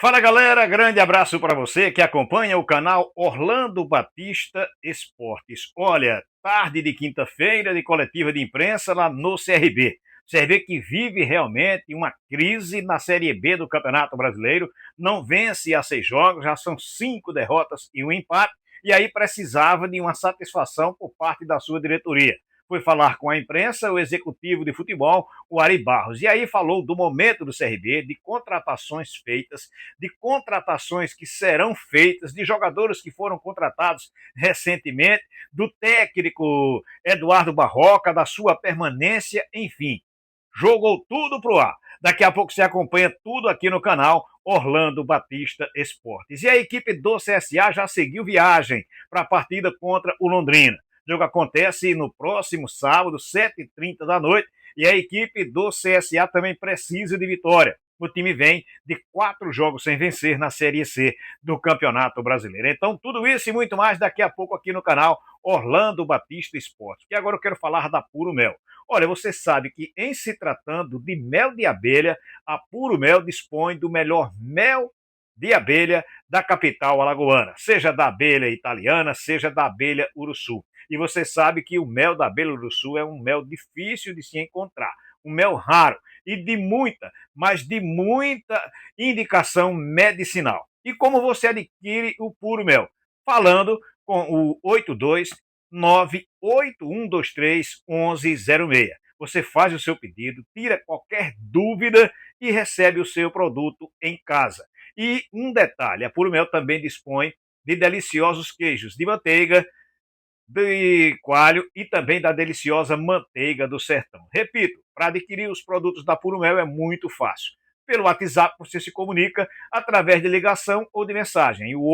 Fala galera, grande abraço para você que acompanha o canal Orlando Batista Esportes. Olha, tarde de quinta-feira de coletiva de imprensa lá no CRB. CRB que vive realmente uma crise na Série B do Campeonato Brasileiro, não vence há 6 jogos, já são 5 derrotas e um empate, e aí precisava de uma satisfação por parte da sua diretoria. Foi falar com a imprensa o executivo de futebol, o Ari Barros, e aí falou do momento do CRB, de contratações feitas, de contratações que serão feitas, de jogadores que foram contratados recentemente, do técnico Eduardo Barroca, da sua permanência, enfim. Jogou tudo pro ar. Daqui a pouco você acompanha tudo aqui no canal Orlando Batista Esportes. E a equipe do CSA já seguiu viagem para a partida contra o Londrina. O jogo acontece no próximo sábado, 7h30 da noite, e a equipe do CSA também precisa de vitória. O time vem de 4 jogos sem vencer na Série C do Campeonato Brasileiro. Então, tudo isso e muito mais daqui a pouco aqui no canal Orlando Batista Esportes. E agora eu quero falar da Puro Mel. Olha, você sabe que em se tratando de mel de abelha, a Puro Mel dispõe do melhor mel de abelha da capital alagoana, seja da abelha italiana, seja da abelha uruçu. E você sabe que o mel da abelha uruçu é um mel difícil de se encontrar, um mel raro e de muita, mas de muita indicação medicinal. E como você adquire o Puro Mel? Falando com o 82981231106. Você faz o seu pedido, tira qualquer dúvida e recebe o seu produto em casa. E um detalhe, a Puro Mel também dispõe de deliciosos queijos de manteiga, de coalho e também da deliciosa manteiga do sertão. Repito, para adquirir os produtos da Puro Mel é muito fácil. Pelo WhatsApp você se comunica através de ligação ou de mensagem, o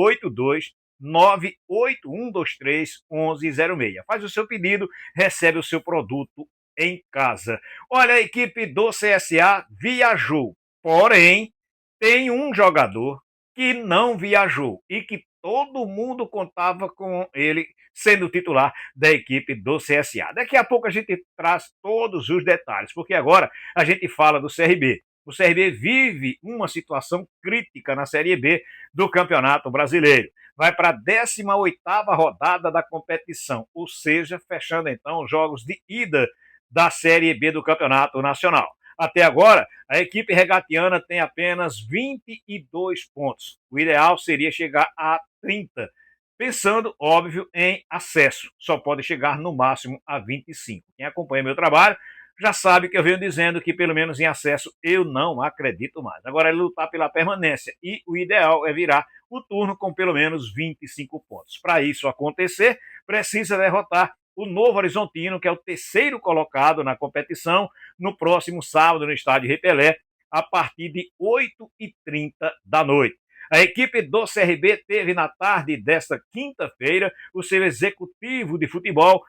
82981231106. Faz o seu pedido, recebe o seu produto em casa. Olha, a equipe do CSA viajou, porém tem um jogador que não viajou e que todo mundo contava com ele sendo titular da equipe do CSA. Daqui a pouco a gente traz todos os detalhes, porque agora a gente fala do CRB. O CRB vive uma situação crítica na Série B do Campeonato Brasileiro. Vai para a 18ª rodada da competição, ou seja, fechando então os jogos de ida da Série B do Campeonato Nacional. Até agora, a equipe regatiana tem apenas 22 pontos. O ideal seria chegar a 30, pensando, óbvio, em acesso. Só pode chegar no máximo a 25. Quem acompanha meu trabalho já sabe que eu venho dizendo que pelo menos em acesso eu não acredito mais. Agora é lutar pela permanência e o ideal é virar o turno com pelo menos 25 pontos. Para isso acontecer, precisa derrotar o Novo Horizontino, que é o terceiro colocado na competição, no próximo sábado no estádio Repelé, a partir de 8h30 da noite. A equipe do CRB teve na tarde desta quinta-feira o seu executivo de futebol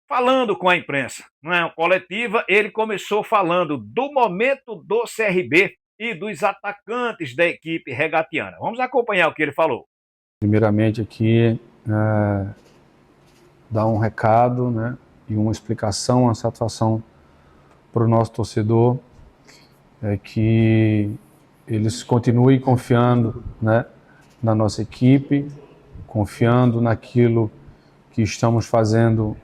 falando com a imprensa. Na coletiva, ele começou falando do momento do CRB e dos atacantes da equipe regatiana. Vamos acompanhar o que ele falou. Primeiramente aqui, dar um recado, né, e uma explicação, uma satisfação para o nosso torcedor, que eles continuem confiando, né, na nossa equipe, confiando naquilo que estamos fazendo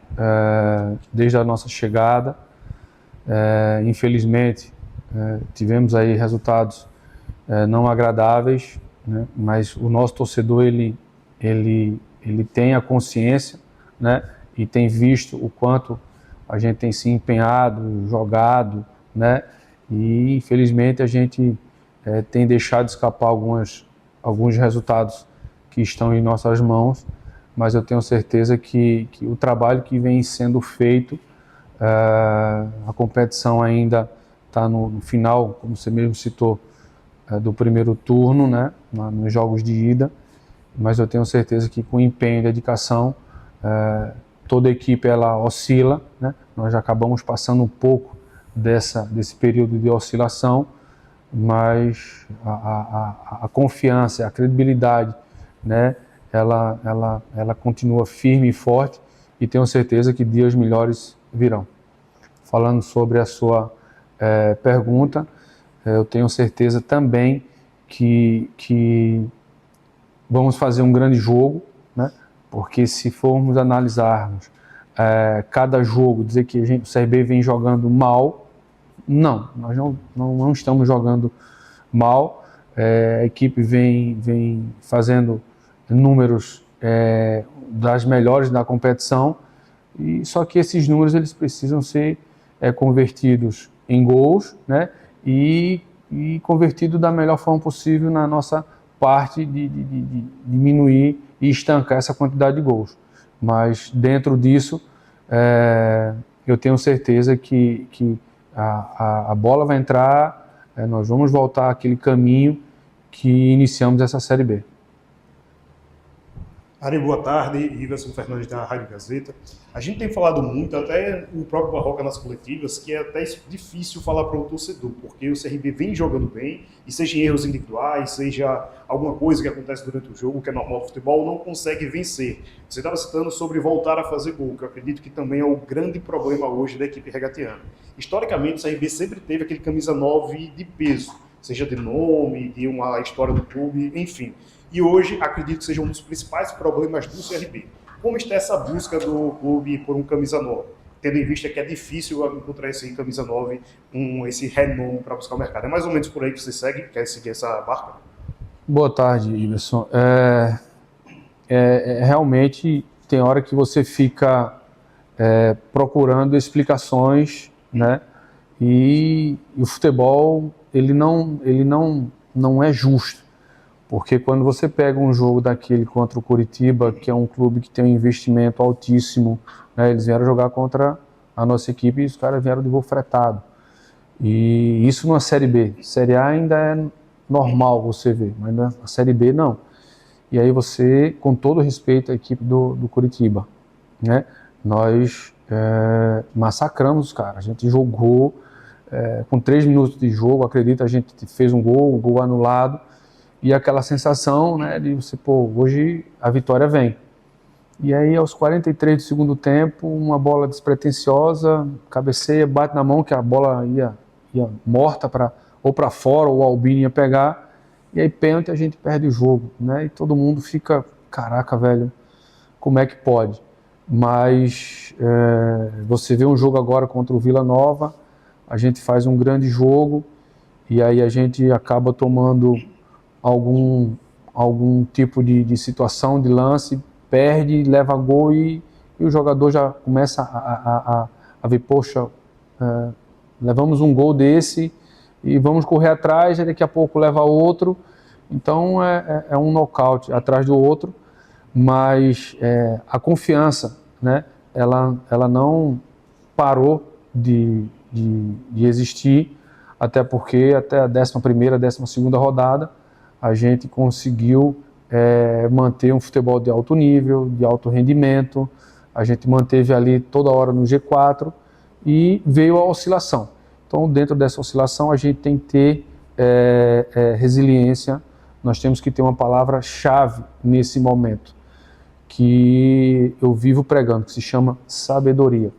desde a nossa chegada. Infelizmente, tivemos aí resultados não agradáveis, né, mas o nosso torcedor ele tem a consciência, né, e tem visto o quanto a gente tem se empenhado, jogado, né, e infelizmente a gente tem deixado escapar alguns resultados que estão em nossas mãos, mas eu tenho certeza que o trabalho que vem sendo feito, a competição ainda está no final, como você mesmo citou, do primeiro turno, né, nos jogos de ida, mas eu tenho certeza que com empenho e dedicação, toda a equipe ela oscila, né? Nós já acabamos passando um pouco desse período de oscilação, mas a confiança, a credibilidade, né? Ela continua firme e forte e tenho certeza que dias melhores virão. Falando sobre a sua pergunta, eu tenho certeza também que vamos fazer um grande jogo, né? Porque se formos analisarmos cada jogo, dizer que o CRB vem jogando mal, não, nós não estamos jogando mal. A equipe vem fazendo números das melhores da competição, e só que esses números eles precisam ser convertidos em gols, né? E convertido da melhor forma possível na nossa parte de diminuir e estancar essa quantidade de gols. Mas dentro disso, eu tenho certeza que a bola vai entrar, nós vamos voltar àquele caminho que iniciamos essa Série B. Ari, boa tarde. Iverson Fernandes da Rádio Gazeta. A gente tem falado muito, até o próprio Barroca nas coletivas, que é até difícil falar para o torcedor, porque o CRB vem jogando bem, e seja em erros individuais, seja alguma coisa que acontece durante o jogo, que é normal do futebol, não consegue vencer. Você estava citando sobre voltar a fazer gol, que eu acredito que também é o grande problema hoje da equipe regatiana. Historicamente, o CRB sempre teve aquele camisa 9 de peso, seja de nome, de uma história do clube, enfim. E hoje, acredito que seja um dos principais problemas do CRB. Como está essa busca do clube por um camisa 9? Tendo em vista que é difícil encontrar esse camisa 9, esse renome para buscar o mercado. É mais ou menos por aí que você quer seguir essa barca? Boa tarde, Iverson. Realmente, tem hora que você fica procurando explicações, né? E o futebol, ele não é justo. Porque quando você pega um jogo daquele contra o Coritiba, que é um clube que tem um investimento altíssimo, né, eles vieram jogar contra a nossa equipe e os caras vieram de voo fretado. E isso numa Série B. Série A ainda é normal você ver, mas na Série B não. E aí você, com todo respeito à equipe do Coritiba, né, nós massacramos os caras. A gente jogou com 3 minutos de jogo, acredito, a gente fez um gol anulado. E aquela sensação, né, de você, hoje a vitória vem. E aí, aos 43 do segundo tempo, uma bola despretensiosa, cabeceia, bate na mão, que a bola ia morta ou para fora, ou o Albino ia pegar. E aí, pênalti, a gente perde o jogo, né? E todo mundo fica, caraca, velho, como é que pode? Mas você vê um jogo agora contra o Vila Nova, a gente faz um grande jogo, e aí a gente acaba tomando algum tipo de situação, de lance, perde, leva gol e o jogador já começa a ver, poxa, levamos um gol desse e vamos correr atrás, e daqui a pouco leva outro. Então é um nocaute atrás do outro, mas a confiança, né, ela não parou de existir, até porque até a 11ª, 12ª rodada, a gente conseguiu manter um futebol de alto nível, de alto rendimento, a gente manteve ali toda hora no G4 e veio a oscilação. Então, dentro dessa oscilação, a gente tem que ter resiliência, nós temos que ter uma palavra-chave nesse momento, que eu vivo pregando, que se chama sabedoria.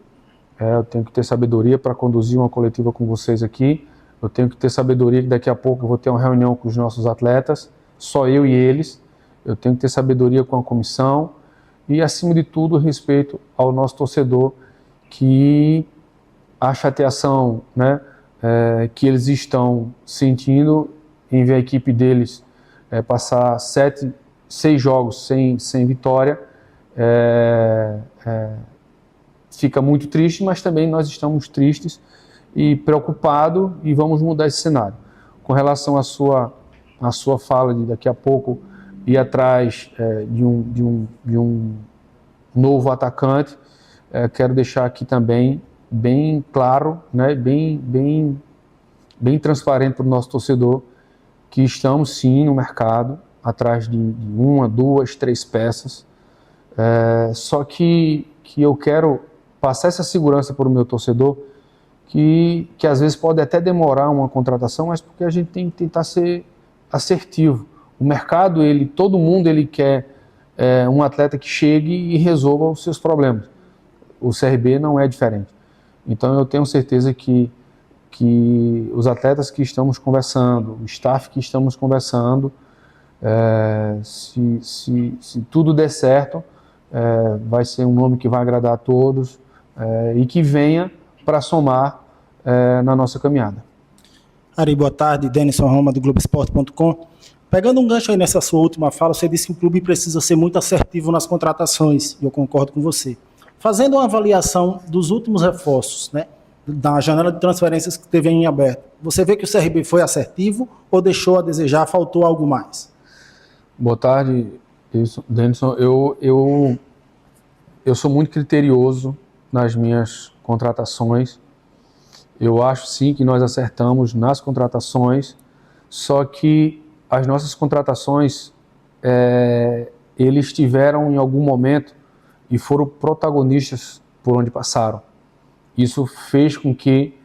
Eu tenho que ter sabedoria para conduzir uma coletiva com vocês aqui. Eu tenho que ter sabedoria que daqui a pouco eu vou ter uma reunião com os nossos atletas, só eu e eles. Eu tenho que ter sabedoria com a comissão e, acima de tudo, respeito ao nosso torcedor, que a chateação, né, que eles estão sentindo em ver a equipe deles passar 6 jogos sem vitória, fica muito triste, mas também nós estamos tristes e preocupado, e vamos mudar esse cenário. Com relação à sua fala de daqui a pouco ir atrás de um novo atacante, quero deixar aqui também bem claro, né, bem transparente para o nosso torcedor, que estamos sim no mercado, atrás de 1, 2, 3 peças, só que eu quero passar essa segurança para o meu torcedor, que às vezes pode até demorar uma contratação, mas porque a gente tem que tentar ser assertivo. O mercado, todo mundo quer um atleta que chegue e resolva os seus problemas. O CRB não é diferente. Então eu tenho certeza que que os atletas que estamos conversando, o staff que estamos conversando, se tudo der certo, vai ser um nome que vai agradar a todos e que venha para somar na nossa caminhada. Ari, boa tarde. Denison Roma, do Globoesporte.com. Pegando um gancho aí nessa sua última fala, você disse que o clube precisa ser muito assertivo nas contratações, e eu concordo com você. Fazendo uma avaliação dos últimos reforços, né, da janela de transferências que teve em aberto, você vê que o CRB foi assertivo ou deixou a desejar, faltou algo mais? Boa tarde, Denison. Eu sou muito criterioso nas minhas contratações. Eu acho sim que nós acertamos nas contratações, só que as nossas contratações, eles tiveram em algum momento e foram protagonistas por onde passaram. Isso fez com que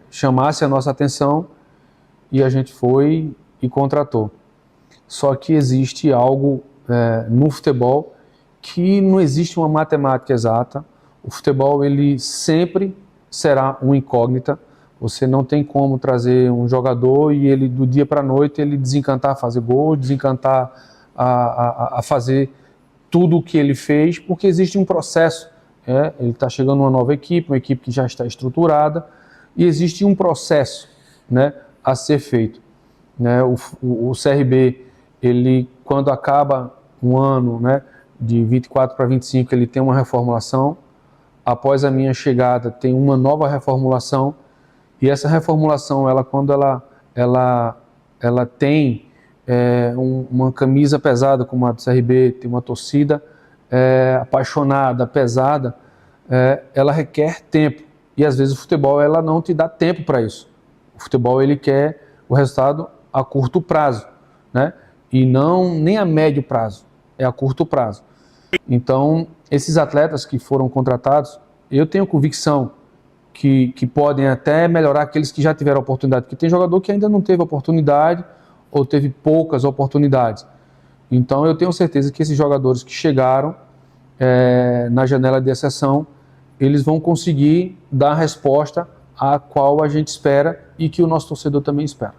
chamasse a nossa atenção e a gente foi e contratou. Só que existe algo no futebol que não existe uma matemática exata. O futebol, ele sempre será uma incógnita. Você não tem como trazer um jogador e ele do dia para a noite ele desencantar a fazer gol, desencantar a fazer tudo o que ele fez, porque existe um processo. Ele está chegando numa nova equipe, uma equipe que já está estruturada, e existe um processo, né, a ser feito. Né? O CRB, ele, quando acaba um ano, né, de 24 para 25, ele tem uma reformulação. Após a minha chegada, tem uma nova reformulação, e essa reformulação, quando ela tem uma camisa pesada como a do CRB, tem uma torcida apaixonada, pesada, ela requer tempo, e às vezes o futebol ela não te dá tempo para isso. O futebol ele quer o resultado a curto prazo, né? E não nem a médio prazo, é a curto prazo. Então, esses atletas que foram contratados, eu tenho convicção que podem até melhorar aqueles que já tiveram oportunidade, porque tem jogador que ainda não teve oportunidade ou teve poucas oportunidades. Então, eu tenho certeza que esses jogadores que chegaram na janela de exceção, eles vão conseguir dar a resposta a qual a gente espera e que o nosso torcedor também espera.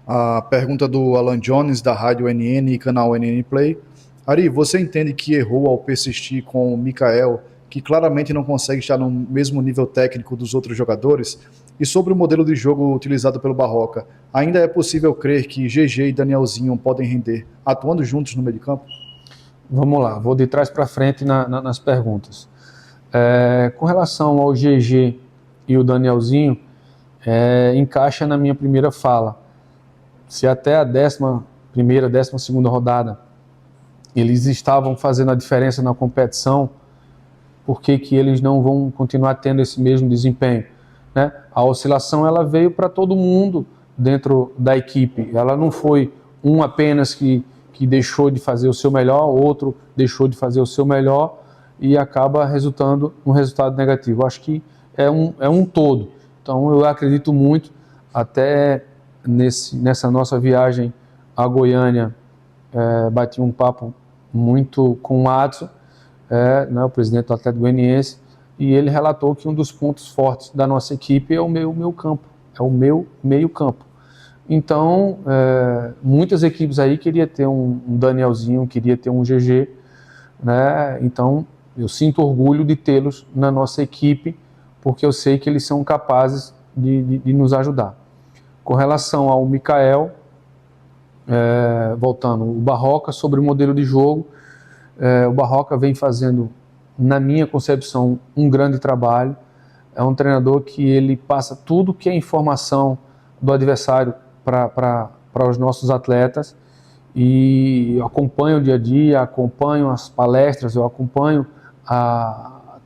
A pergunta do Alan Jones, da Rádio NN e canal NN Play. Ari, você entende que errou ao persistir com o Mikael, que claramente não consegue estar no mesmo nível técnico dos outros jogadores? E sobre o modelo de jogo utilizado pelo Barroca, ainda é possível crer que GG e Danielzinho podem render atuando juntos no meio de campo? Vamos lá, vou de trás para frente nas perguntas. Com relação ao GG e o Danielzinho, encaixa na minha primeira fala. Se até a 11ª, 12ª rodada eles estavam fazendo a diferença na competição, por que eles não vão continuar tendo esse mesmo desempenho? Né? A oscilação ela veio para todo mundo dentro da equipe. Ela não foi um apenas que deixou de fazer o seu melhor, outro deixou de fazer o seu melhor e acaba resultando um resultado negativo. Acho que é um todo. Então eu acredito muito, até nessa nossa viagem a Goiânia, bati um papo muito com o Adson, né, o presidente do Atlético Goianiense, e ele relatou que um dos pontos fortes da nossa equipe é o meu campo, é o meu meio campo. Então, muitas equipes aí queriam ter um Danielzinho, queria ter um GG, né? Então, eu sinto orgulho de tê-los na nossa equipe, porque eu sei que eles são capazes de nos ajudar. Com relação ao Mikael, voltando, o Barroca, sobre o modelo de jogo, o Barroca vem fazendo, na minha concepção, um grande trabalho. É um treinador que ele passa tudo que é informação do adversário para os nossos atletas, e eu acompanho o dia a dia, acompanho as palestras, eu acompanho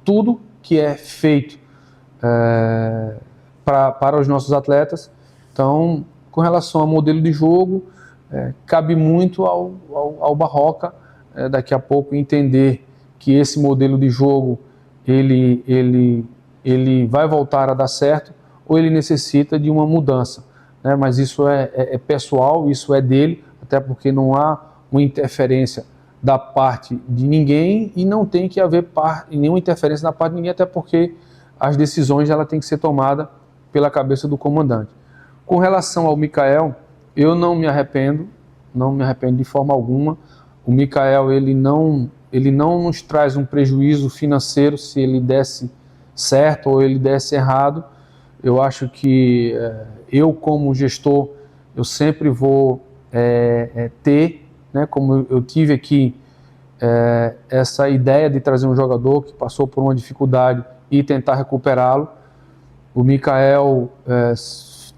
tudo que é feito para os nossos atletas. Então, com relação ao modelo de jogo, cabe muito ao Barroca daqui a pouco entender que esse modelo de jogo ele vai voltar a dar certo, ou ele necessita de uma mudança, né? Mas isso é pessoal, isso é dele, até porque não há uma interferência da parte de ninguém e não tem que haver nenhuma interferência da parte de ninguém, até porque as decisões ela tem que ser tomada pela cabeça do comandante. Com relação ao Mikael, eu não me arrependo de forma alguma. O Mikael, ele não nos traz um prejuízo financeiro se ele desse certo ou ele desse errado. Eu acho que eu, como gestor, eu sempre vou ter, né, como eu tive aqui, essa ideia de trazer um jogador que passou por uma dificuldade e tentar recuperá-lo. O Mikael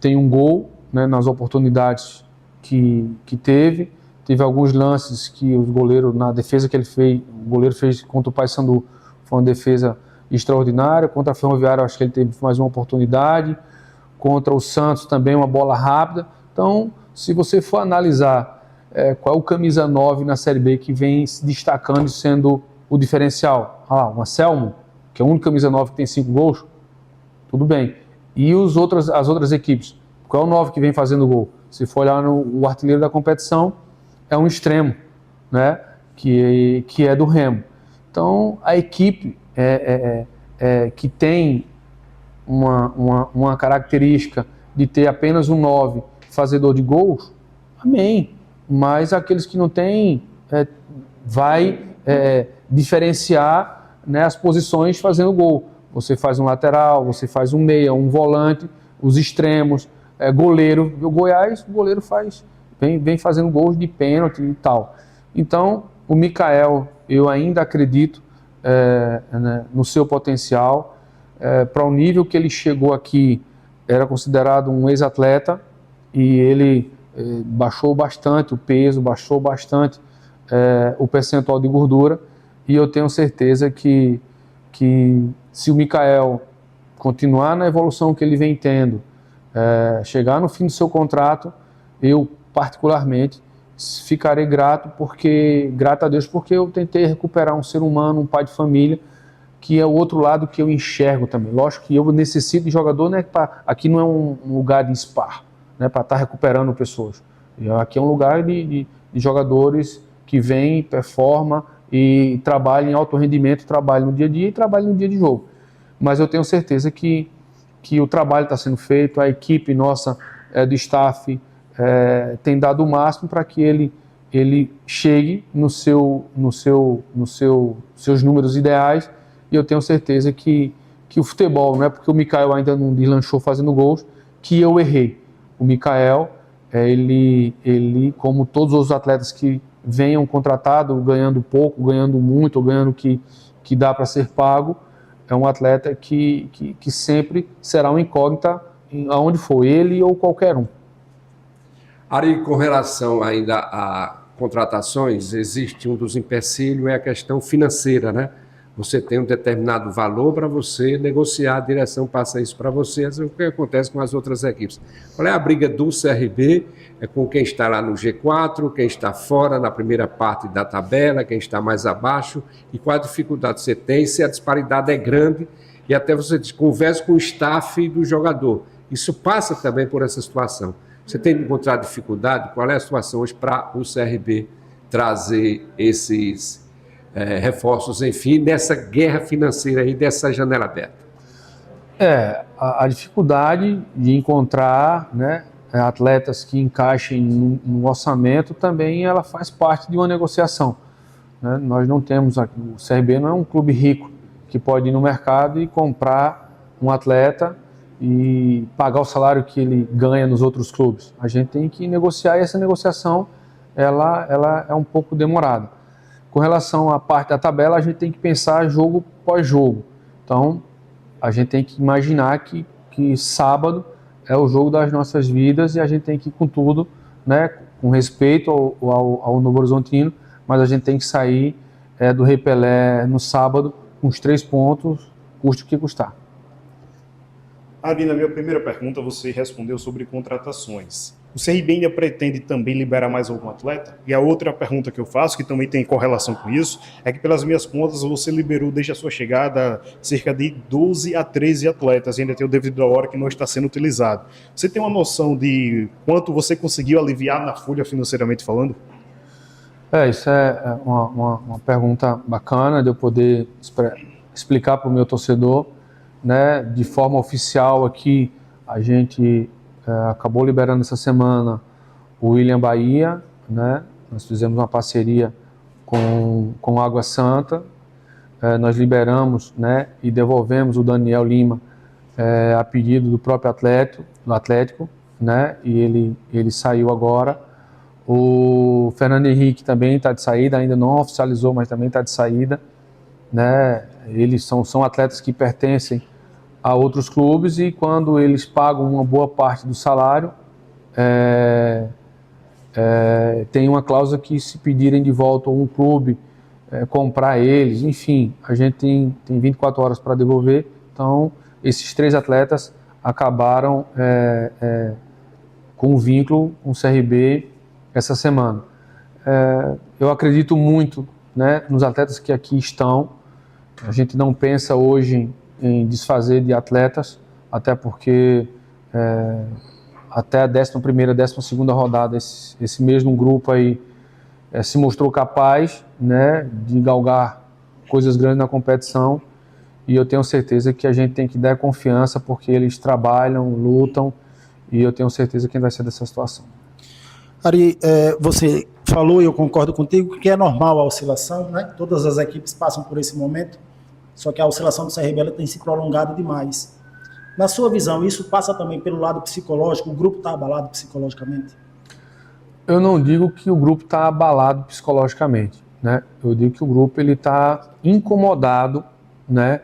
tem um gol, né, nas oportunidades que teve. Teve alguns lances que o goleiro, na defesa que ele fez, o goleiro fez contra o Paysandu, foi uma defesa extraordinária. Contra a Ferroviária, acho que ele teve mais uma oportunidade. Contra o Santos também, uma bola rápida. Então, se você for analisar qual é o camisa 9 na Série B que vem se destacando e sendo o diferencial, o Anselmo, que é o único camisa 9 que tem 5 gols, tudo bem. E as outras equipes, qual é o 9 que vem fazendo gol? Se for olhar o artilheiro da competição, é um extremo, né, que é do Remo. Então, a equipe que tem uma característica de ter apenas um 9 fazedor de gols, amém. Mas aqueles que não têm, vai diferenciar, né, as posições fazendo gol. Você faz um lateral, você faz um meia, um volante, os extremos, goleiro. O Goiás, o goleiro vem fazendo gols de pênalti e tal. Então, o Mikael, eu ainda acredito né, no seu potencial. Para o nível que ele chegou aqui, era considerado um ex-atleta e ele baixou bastante o peso, baixou bastante o percentual de gordura, e eu tenho certeza que se o Mikael continuar na evolução que ele vem tendo, chegar no fim do seu contrato, eu particularmente ficarei grato a Deus, porque eu tentei recuperar um ser humano, um pai de família, que é o outro lado que eu enxergo também. Lógico que eu necessito de jogador, né? Aqui não é um lugar de spar, né, para estar recuperando pessoas. Aqui é um lugar de jogadores que vêm, performam e trabalham em alto rendimento, trabalham no dia a dia e trabalham no dia de jogo. Mas eu tenho certeza que o trabalho está sendo feito, a equipe nossa do staff tem dado o máximo para que ele chegue seus números ideais, e eu tenho certeza que o futebol, não é porque o Mikael ainda não deslanchou fazendo gols, que eu errei. O Mikael, ele, como todos os atletas que venham contratados, ganhando pouco, ganhando muito, ou ganhando que dá para ser pago, é um atleta que sempre será uma incógnita aonde for, ele ou qualquer um. Ari, com relação ainda a contratações, existe um dos empecilhos, é a questão financeira, né? Você tem um determinado valor para você negociar, a direção passa isso para você, é o que acontece com as outras equipes. Qual é a briga do CRB? É com quem está lá no G4, quem está fora na primeira parte da tabela, quem está mais abaixo, e qual a dificuldade você tem, se a disparidade é grande, e até você conversa com o staff do jogador. Isso passa também por essa situação. Você tem encontrado dificuldade? Qual é a situação hoje para o CRB trazer esses reforços, enfim, nessa guerra financeira aí, dessa janela aberta? A dificuldade de encontrar, né, atletas que encaixem no orçamento também, ela faz parte de uma negociação, né? Nós não temos, o CRB não é um clube rico que pode ir no mercado e comprar um atleta e pagar o salário que ele ganha nos outros clubes. A gente tem que negociar, e essa negociação ela é um pouco demorada. Com relação à parte da tabela, a gente tem que pensar jogo pós jogo. Então, a gente tem que imaginar que sábado é o jogo das nossas vidas, e a gente tem que ir com tudo, né, com respeito ao Novo Horizontino, mas a gente tem que sair do Rei Pelé no sábado com os 3 pontos, custe o que custar. Ari, na minha primeira pergunta, você respondeu sobre contratações. O CRB ainda pretende também liberar mais algum atleta? E a outra pergunta que eu faço, que também tem correlação com isso, é que pelas minhas contas você liberou desde a sua chegada cerca de 12 a 13 atletas, e ainda tem o devido à hora que não está sendo utilizado. Você tem uma noção de quanto você conseguiu aliviar na folha financeiramente falando? Isso é uma pergunta bacana de eu poder explicar para o meu torcedor, né, de forma oficial aqui, A gente acabou liberando essa semana o William Bahia, né? Nós fizemos uma parceria com Água Santa, nós liberamos, né, e devolvemos o Daniel Lima a pedido do próprio Atlético, né? E ele saiu agora. O Fernando Henrique também está de saída, ainda não oficializou, mas também está de saída, né? Eles são atletas que pertencem a outros clubes e quando eles pagam uma boa parte do salário, tem uma cláusula que se pedirem de volta um clube comprar eles, enfim, a gente tem 24 horas para devolver. Então, esses 3 atletas acabaram com um vínculo com o CRB essa semana. Eu acredito muito, né, nos atletas que aqui estão. A gente não pensa hoje em desfazer de atletas, até porque até a 11ª, 12ª rodada, esse mesmo grupo aí se mostrou capaz, né, de galgar coisas grandes na competição, e eu tenho certeza que a gente tem que dar confiança, porque eles trabalham, lutam, e eu tenho certeza que vai ser dessa situação. Ari, você falou, e eu concordo contigo, que é normal a oscilação, né? Todas as equipes passam por esse momento, só que a oscilação do CRB ela tem se prolongado demais. Na sua visão, isso passa também pelo lado psicológico? O grupo está abalado psicologicamente? Eu não digo que o grupo está abalado psicologicamente, né? Eu digo que o grupo está incomodado, né,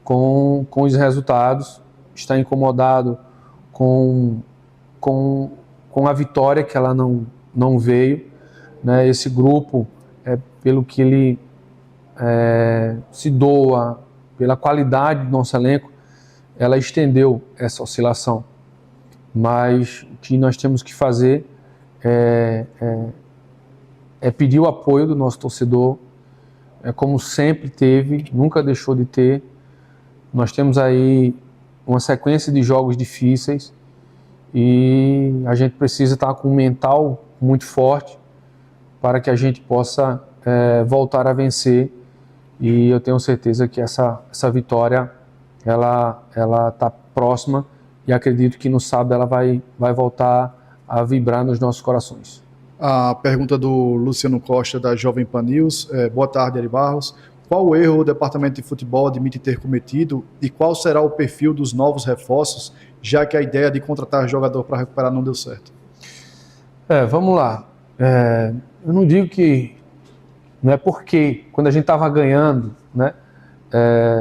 com os resultados, está incomodado com a vitória que ela não veio, né? Esse grupo, pelo que ele se doa, pela qualidade do nosso elenco, ela estendeu essa oscilação. Mas o que nós temos que fazer é pedir o apoio do nosso torcedor, como sempre teve, nunca deixou de ter. Nós temos aí uma sequência de jogos difíceis e a gente precisa estar com um mental muito forte para que a gente possa voltar a vencer, e eu tenho certeza que essa vitória ela está próxima, e acredito que no sábado ela vai voltar a vibrar nos nossos corações. A pergunta do Luciano Costa, da Jovem Pan News. Boa tarde, Ari Barros. Qual erro o departamento de futebol admite ter cometido e qual será o perfil dos novos reforços, já que a ideia de contratar jogador para recuperar não deu certo? Vamos lá. Eu não digo que não é porque quando a gente estava ganhando, né,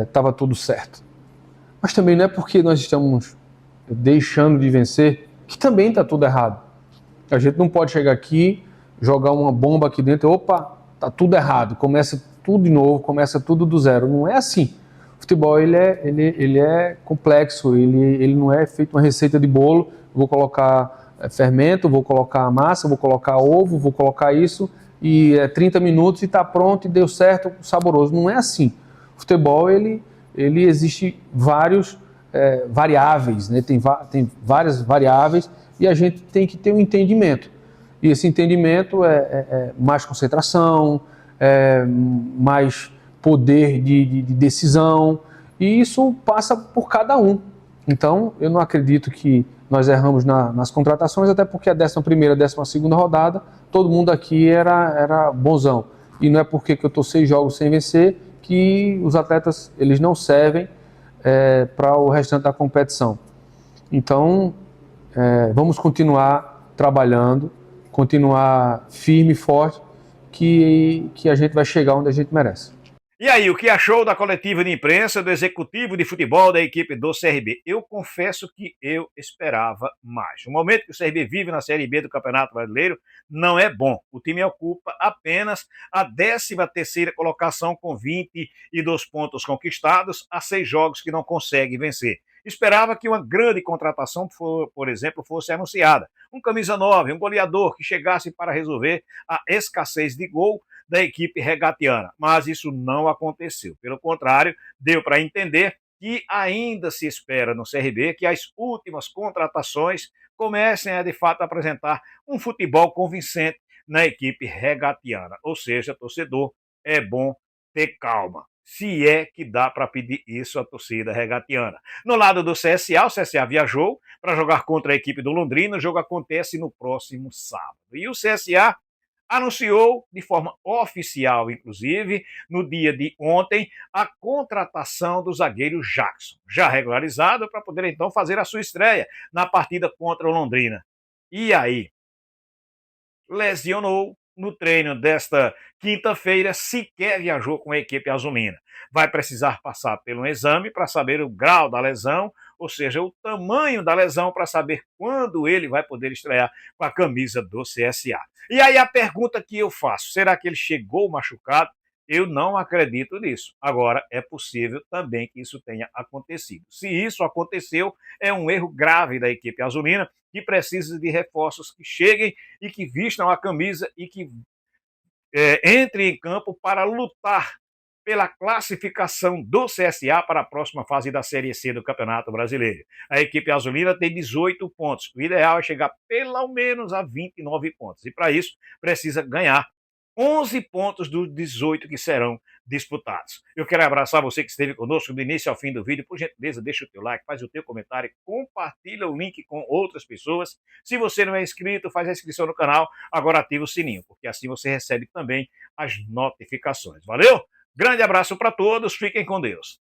estava tudo certo. Mas também não é porque nós estamos deixando de vencer que também está tudo errado. A gente não pode chegar aqui, jogar uma bomba aqui dentro e opa, está tudo errado, começa tudo de novo, começa tudo do zero. Não é assim. O futebol ele é complexo, ele não é feito uma receita de bolo, vou colocar fermento, vou colocar massa, vou colocar ovo, vou colocar isso, e 30 minutos e está pronto, e deu certo, saboroso. Não é assim. O futebol, ele existe vários variáveis, né? Tem várias variáveis, e a gente tem que ter um entendimento. E esse entendimento é mais concentração, mais poder de decisão, e isso passa por cada um. Então, eu não acredito que nós erramos nas contratações, até porque a 11ª, 12ª rodada, todo mundo aqui era bonzão. E não é porque que eu estou 6 jogos sem vencer que os atletas eles não servem para o restante da competição. Então, vamos continuar trabalhando, continuar firme e forte, que a gente vai chegar onde a gente merece. E aí, o que achou da coletiva de imprensa do executivo de futebol da equipe do CRB? Eu confesso que eu esperava mais. O momento que o CRB vive na Série B do Campeonato Brasileiro não é bom. O time ocupa apenas a 13ª colocação com 22 pontos conquistados a 6 jogos que não consegue vencer. Esperava que uma grande contratação, por exemplo, fosse anunciada. Um camisa 9, um goleador que chegasse para resolver a escassez de gol da equipe regatiana, mas isso não aconteceu. Pelo contrário, deu para entender que ainda se espera no CRB que as últimas contratações comecem a, de fato, apresentar um futebol convincente na equipe regatiana. Ou seja, torcedor, é bom ter calma. se é que dá para pedir isso à torcida regatiana. No lado do CSA, o CSA viajou para jogar contra a equipe do Londrina. O jogo acontece no próximo sábado. E o CSA anunciou de forma oficial, inclusive, no dia de ontem, a contratação do zagueiro Jackson, já regularizado para poder então fazer a sua estreia na partida contra o Londrina. E aí? Lesionou no treino desta quinta-feira, sequer viajou com a equipe azulina. Vai precisar passar por um exame para saber o grau da lesão, ou seja, o tamanho da lesão, para saber quando ele vai poder estrear com a camisa do CSA. E aí a pergunta que eu faço, será que ele chegou machucado? Eu não acredito nisso. Agora, é possível também que isso tenha acontecido. Se isso aconteceu, é um erro grave da equipe azulina, que precisa de reforços que cheguem e que vistam a camisa e que entrem em campo para lutar pela classificação do CSA para a próxima fase da Série C do Campeonato Brasileiro. A equipe azulina tem 18 pontos. O ideal é chegar pelo menos a 29 pontos. E para isso, precisa ganhar 11 pontos dos 18 que serão disputados. Eu quero abraçar você que esteve conosco do início ao fim do vídeo. Por gentileza, deixa o teu like, faz o teu comentário, compartilha o link com outras pessoas. Se você não é inscrito, faz a inscrição no canal, agora ativa o sininho, porque assim você recebe também as notificações. Valeu? Grande abraço para todos, fiquem com Deus.